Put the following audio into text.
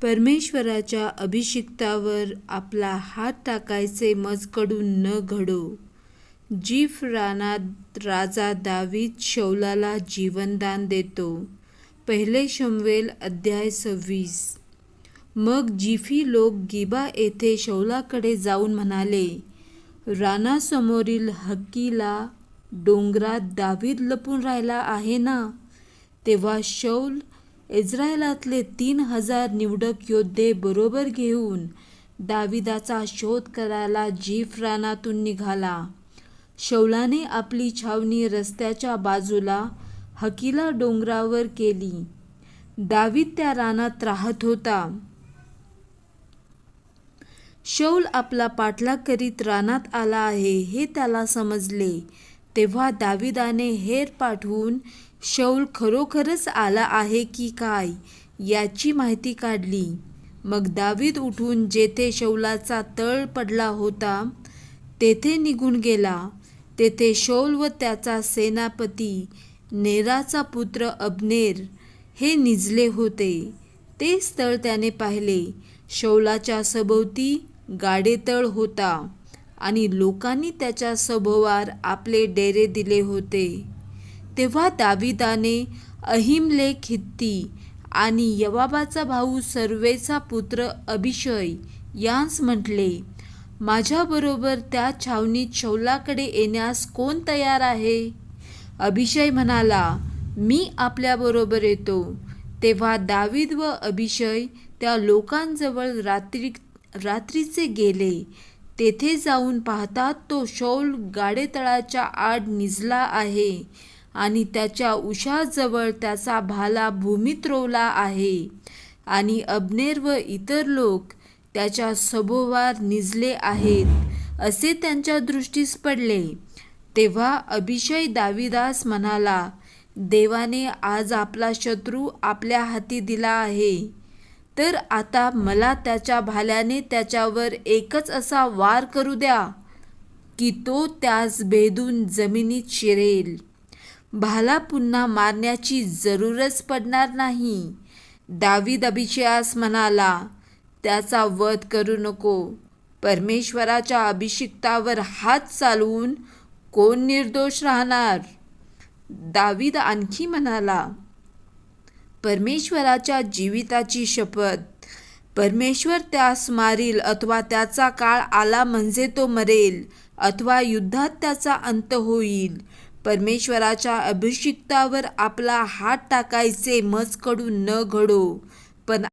परमेश्वराच्या अभिषिक्तावर आपला हात टाकायचे मजकडून न घडो. जीफ रानात राजा दावीद शौलाला जीवनदान देतो. पहिले शमूएल अध्याय 26. मग जीफी लोक गिबा येथे शौलाकडे जाऊन म्हणाले, रानासमोरील हकीला डोंगरात दावीद लपून राहिला आहे ना. तेव्हा शौल इस्रायलातले 3,000 निवडक योद्धे बरोबर घेऊन दाविदाचा शोध करायला जीफ रानातून निघाला. शौलाने आपली छावणी रस्त्याच्या बाजूला हकीला डोंगरावर केली. दावीद त्या रानात राहत होता. शौल आपला पाठलाग करीत रानात आला आहे हे त्याला समजले. तेव्हा दाविदाने हेर पाठवून शौल खरोखरच आला आहे की काय याची माहिती काढली. मग दावीद उठून जेथे शौलाचा तळ पडला होता तेथे निघून गेला. तेथे शौल व त्याचा सेनापती नेराचा पुत्र अब्नेर हे निजले होते. ते स्थळ त्याने पाहिले. शौलाच्या सभोवती गाडेतळ होता आणि लोकांनी त्याच्या सभोवार आपले डेरे दिले होते. तेव्हा दाविदाने अहिमलेक हित्ती आणि योवाबाचा भाऊ सर्वेचा पुत्र अभिषय यांस म्हटले, माझ्याबरोबर त्या छावणीत शौलाकडे येण्यास कोण तयार आहे? अभिषय म्हणाला, मी आपल्याबरोबर येतो. तेव्हा दावीद व अभिषय त्या लोकांजवळ रात्रीचे गेले. तेथे जाऊन पाहतात तो शौल गाडेतळाच्या आड निजला आहे आणि त्याच्या उशाजवळ त्याचा भाला भूमीत रोवला आहे आणि अब्नेर व इतर लोक त्याच्या सभोवार निजले आहेत असे त्यांच्या दृष्टीस पडले. तेव्हा अभिषय दाविदास म्हणाला, देवाने आज आपला शत्रू आपल्या हाती दिला आहे. तर आता मला त्याच्या भाल्याने त्याच्यावर एकच असा वार करू द्या की तो त्यास भेदून जमिनीत शिरेल. भाला पुन्हा मारण्याची जरूरच पडणार नाही. दावीद अभिषयास म्हणाला, त्याचा वध करू नको. परमेश्वराच्या अभिषिक्तावर हात चालवून कोण निर्दोष राहणार? दावीद आणखी म्हणाला, परमेश्वराच्या जीविताची शपथ, परमेश्वर त्यास मारील अथवा त्याचा काळ आला म्हणजे तो मरेल अथवा युद्धात त्याचा अंत होईल. परमेश्वराच्या अभिषिक्तावर आपला हात टाकायचे मजकडून न घडो.